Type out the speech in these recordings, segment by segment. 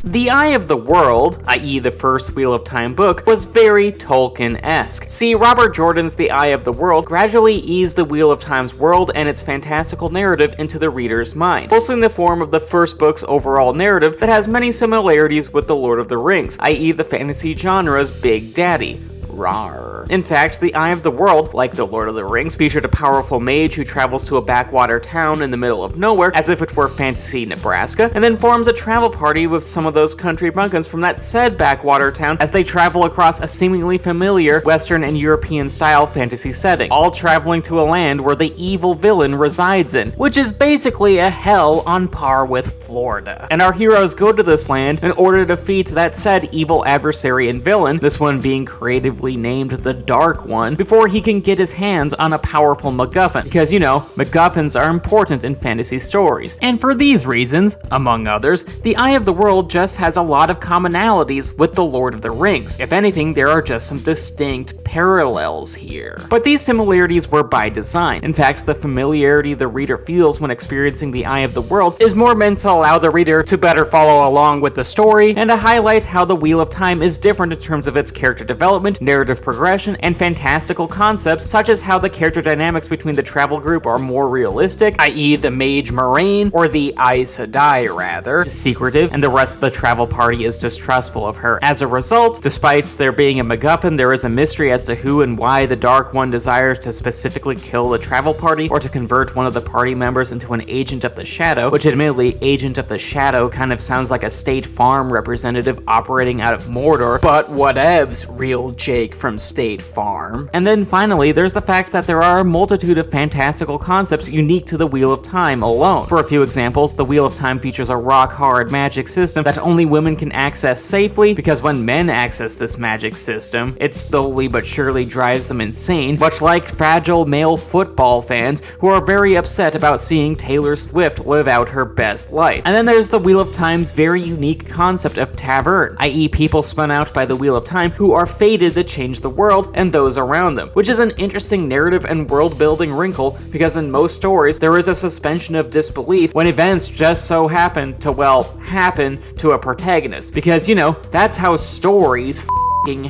The Eye of the World, i.e. the first Wheel of Time book, was very Tolkien-esque. See, Robert Jordan's The Eye of the World gradually eased the Wheel of Time's world and its fantastical narrative into the reader's mind, mostly in the form of the first book's overall narrative that has many similarities with The Lord of the Rings, i.e. the fantasy genre's Big Daddy. Rawr. In fact, The Eye of the World, like The Lord of the Rings, featured a powerful mage who travels to a backwater town in the middle of nowhere, as if it were fantasy Nebraska, and then forms a travel party with some of those country bumpkins from that said backwater town as they travel across a seemingly familiar Western and European-style fantasy setting, all traveling to a land where the evil villain resides in, which is basically a hell on par with Florida. And our heroes go to this land in order to defeat that said evil adversary and villain, this one being creatively named the Dark One, before he can get his hands on a powerful MacGuffin, because, you know, MacGuffins are important in fantasy stories. And for these reasons, among others, The Eye of the World just has a lot of commonalities with The Lord of the Rings. If anything, there are just some distinct parallels here. But these similarities were by design. In fact, the familiarity the reader feels when experiencing The Eye of the World is more meant to allow the reader to better follow along with the story, and to highlight how the Wheel of Time is different in terms of its character development, narrative progression, and fantastical concepts such as how the character dynamics between the travel group are more realistic, i.e. the mage Moraine, or the Aes Sedai rather, is secretive, and the rest of the travel party is distrustful of her. As a result, despite there being a MacGuffin, there is a mystery as to who and why the Dark One desires to specifically kill the travel party, or to convert one of the party members into an Agent of the Shadow, which admittedly, Agent of the Shadow kind of sounds like a State Farm representative operating out of Mordor, but whatevs, real Jake from State Farm. And then finally, there's the fact that there are a multitude of fantastical concepts unique to the Wheel of Time alone. For a few examples, the Wheel of Time features a rock-hard magic system that only women can access safely, because when men access this magic system, it slowly but surely drives them insane, much like fragile male football fans who are very upset about seeing Taylor Swift live out her best life. And then there's the Wheel of Time's very unique concept of tavern, i.e. people spun out by the Wheel of Time who are fated to change the world and those around them, which is an interesting narrative and world-building wrinkle, because in most stories, there is a suspension of disbelief when events just so happen to a protagonist, because, you know, that's how stories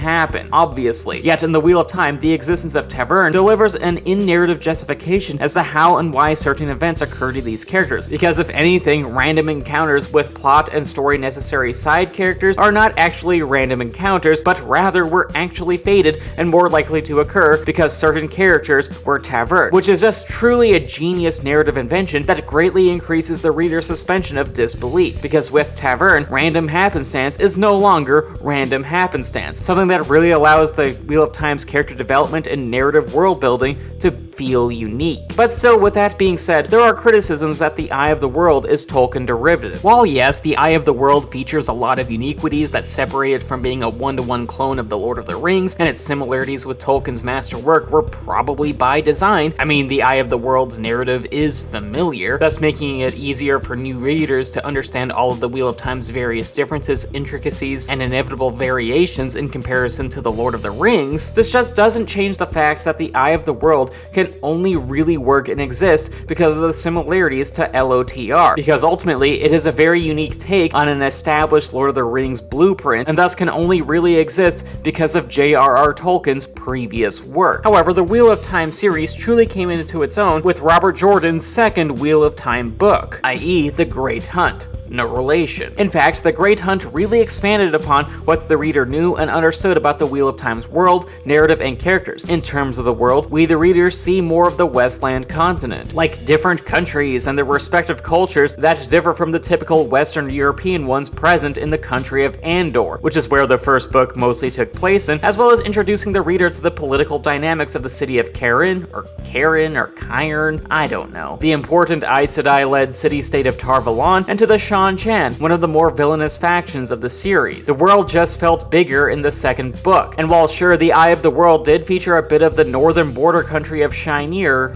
happen, obviously. Yet in the Wheel of Time, the existence of Tavern delivers an in-narrative justification as to how and why certain events occur to these characters, because if anything, random encounters with plot and story necessary side characters are not actually random encounters, but rather were actually fated and more likely to occur because certain characters were Tavern, which is just truly a genius narrative invention that greatly increases the reader's suspension of disbelief, because with Tavern, random happenstance is no longer random happenstance, something that really allows the Wheel of Time's character development and narrative world building to feel unique. But still, with that being said, there are criticisms that The Eye of the World is Tolkien derivative. While yes, The Eye of the World features a lot of uniquities that separate it from being a one-to-one clone of The Lord of the Rings, and its similarities with Tolkien's masterwork were probably by design. I mean, The Eye of the World's narrative is familiar, thus making it easier for new readers to understand all of the Wheel of Time's various differences, intricacies, and inevitable variations in comparison to The Lord of the Rings. This just doesn't change the fact that The Eye of the World can only really work and exist because of the similarities to LOTR, because ultimately it is a very unique take on an established Lord of the Rings blueprint, and thus can only really exist because of J.R.R. Tolkien's previous work. However, the Wheel of Time series truly came into its own with Robert Jordan's second Wheel of Time book, i.e. The Great Hunt. No relation. In fact, The Great Hunt really expanded upon what the reader knew and understood about the Wheel of Time's world, narrative, and characters. In terms of the world, we the readers see more of the Westland continent, like different countries and their respective cultures that differ from the typical Western European ones present in the country of Andor, which is where the first book mostly took place in, as well as introducing the reader to the political dynamics of the city of Cairn, or I don't know, the important Aes Sedai-led city-state of Tar Valon, and to the Shan, one of the more villainous factions of the series. The world just felt bigger in the second book, and while sure the Eye of the World did feature a bit of the northern border country of Shinar,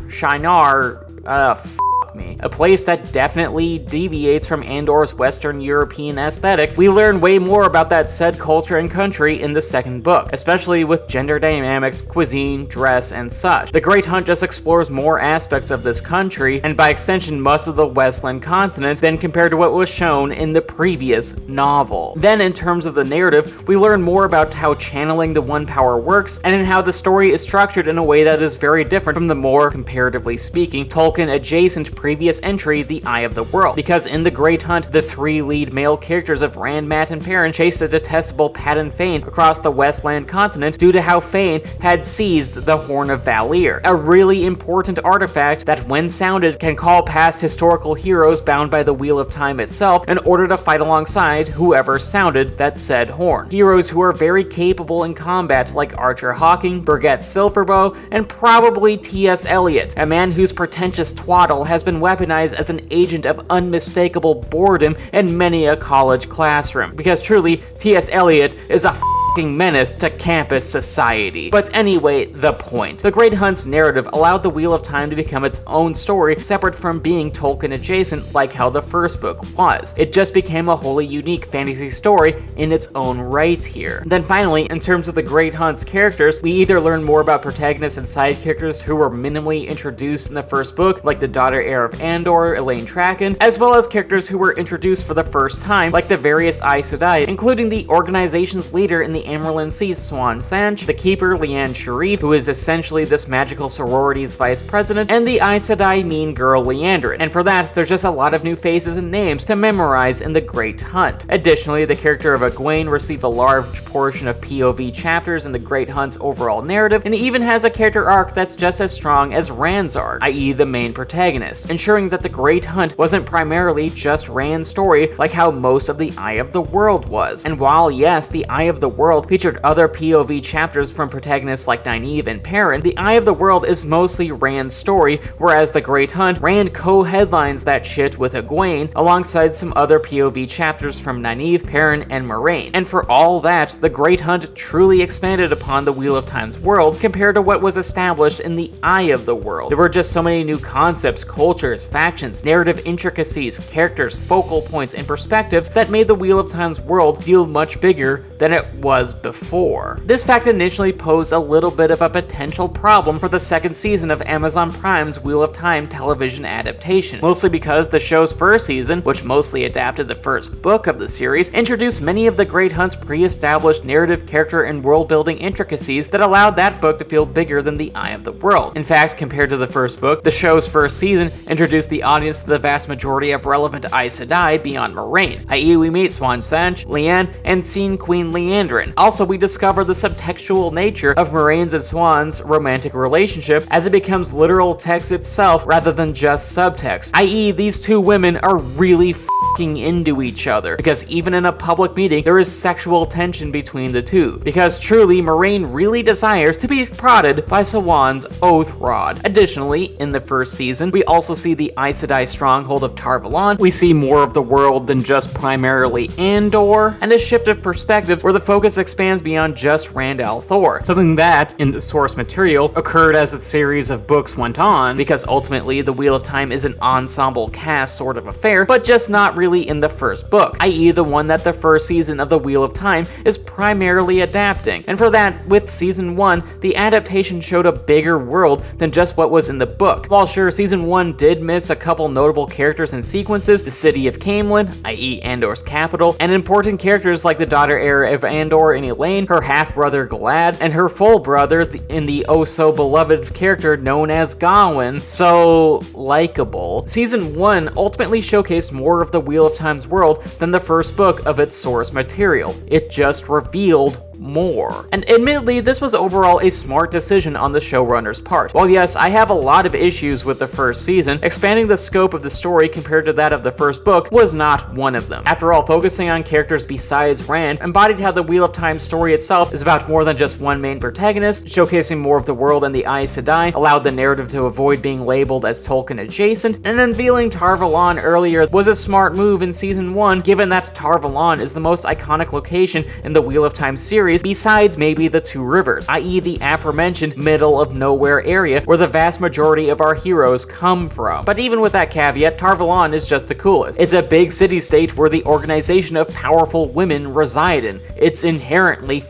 me, a place that definitely deviates from Andor's Western European aesthetic. We learn way more about that said culture and country in the second book, especially with gender dynamics, cuisine, dress, and such. The Great Hunt just explores more aspects of this country, and by extension most of the Westland continent, than compared to what was shown in the previous novel. Then in terms of the narrative, we learn more about how channeling the One Power works, and in how the story is structured in a way that is very different from the more, comparatively speaking, Tolkien-adjacent previous entry, The Eye of the World. Because in The Great Hunt, the three lead male characters of Rand, Mat, and Perrin chased the detestable Padan Fain across the Westland continent due to how Fain had seized the Horn of Valir, a really important artifact that when sounded can call past historical heroes bound by the Wheel of Time itself in order to fight alongside whoever sounded that said horn. Heroes who are very capable in combat like Archer Hawking, Birgit Silverbow, and probably T.S. Eliot, a man whose pretentious twaddle has been weaponized as an agent of unmistakable boredom in many a college classroom. Because truly, T.S. Eliot is a menace to campus society. But anyway, the point. The Great Hunt's narrative allowed the Wheel of Time to become its own story, separate from being Tolkien adjacent like how the first book was. It just became a wholly unique fantasy story in its own right here. Then finally, in terms of the Great Hunt's characters, we either learn more about protagonists and side characters who were minimally introduced in the first book, like the daughter heir of Andor, Elaine Traken, as well as characters who were introduced for the first time, like the various Aes Sedai, including the organization's leader in the Amaryllis Sea, Siuan Sanche, the Keeper, Liane Sharif, who is essentially this magical sorority's vice president, and the Aes Sedai mean girl Liandrin. And for that, there's just a lot of new faces and names to memorize in The Great Hunt. Additionally, the character of Egwene received a large portion of POV chapters in The Great Hunt's overall narrative, and it even has a character arc that's just as strong as Rand's arc, i.e. the main protagonist, ensuring that The Great Hunt wasn't primarily just Rand's story like how most of The Eye of the World was. And while yes, The Eye of the World featured other POV chapters from protagonists like Nynaeve and Perrin, The Eye of the World is mostly Rand's story, whereas The Great Hunt, Rand co-headlines that shit with Egwene, alongside some other POV chapters from Nynaeve, Perrin, and Moiraine. And for all that, The Great Hunt truly expanded upon the Wheel of Time's world compared to what was established in The Eye of the World. There were just so many new concepts, cultures, factions, narrative intricacies, characters, focal points, and perspectives that made the Wheel of Time's world feel much bigger than it was before. This fact initially posed a little bit of a potential problem for the second season of Amazon Prime's Wheel of Time television adaptation, mostly because the show's first season, which mostly adapted the first book of the series, introduced many of the Great Hunt's pre-established narrative, character, and world-building intricacies that allowed that book to feel bigger than The Eye of the World. In fact, compared to the first book, the show's first season introduced the audience to the vast majority of relevant Aes Sedai beyond Moiraine, i.e. we meet Siuan Sanche, Liane, and Scene Queen Liandrin. Also, we discover the subtextual nature of Moiraine's and Siuan's romantic relationship as it becomes literal text itself rather than just subtext, i.e. these two women are really f***ing into each other, because even in a public meeting there is sexual tension between the two, because truly Moiraine really desires to be prodded by Siuan's oath rod. Additionally, in the first season, we also see the Aes Sedai stronghold of Tar Valon, we see more of the world than just primarily Andor, and a shift of perspectives where the focus expands beyond just Rand al'Thor, something that, in the source material, occurred as the series of books went on, because ultimately the Wheel of Time is an ensemble cast sort of affair, but just not really in the first book, i.e. the one that the first season of the Wheel of Time is primarily adapting. And for that, with season 1, the adaptation showed a bigger world than just what was in the book. While sure, season 1 did miss a couple notable characters and sequences, the city of Caemlyn, i.e. Andor's capital, and important characters like the daughter heir of Andor and Elaine, her half-brother Glad, and her full brother in the oh-so-beloved character known as Gawain, so likable. Season 1 ultimately showcased more of the Wheel of Time's world than the first book of its source material. It just revealed more. And admittedly, this was overall a smart decision on the showrunner's part. While yes, I have a lot of issues with the first season, expanding the scope of the story compared to that of the first book was not one of them. After all, focusing on characters besides Rand embodied how the Wheel of Time story itself is about more than just one main protagonist, showcasing more of the world and the Aes Sedai, allowed the narrative to avoid being labeled as Tolkien adjacent, and unveiling Tar Valon earlier was a smart move in season 1, given that Tar Valon is the most iconic location in the Wheel of Time series, series besides maybe the Two Rivers, i.e. the aforementioned middle of nowhere area where the vast majority of our heroes come from. But even with that caveat, Tar Valon is just the coolest. It's a big city-state where the organization of powerful women reside in. It's inherently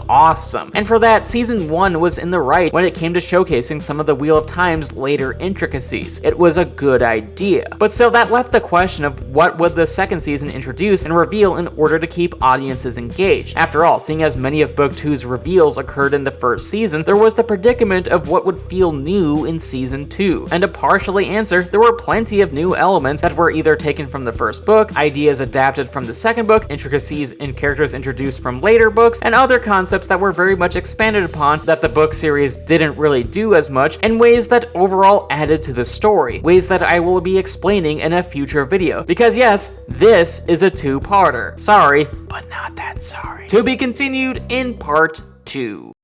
awesome. And for that, season 1 was in the right when it came to showcasing some of the Wheel of Time's later intricacies. It was a good idea. But still, that left the question of what would the second season introduce and reveal in order to keep audiences engaged. After all, seeing as many of Book 2's reveals occurred in the first season, there was the predicament of what would feel new in season 2. And to partially answer, there were plenty of new elements that were either taken from the first book, ideas adapted from the second book, intricacies in characters introduced from later books, and other concepts that were very much expanded upon that the book series didn't really do as much, and ways that overall added to the story, ways that I will be explaining in a future video. Because yes, this is a two-parter. Sorry, but not that sorry. To be continued in part 2.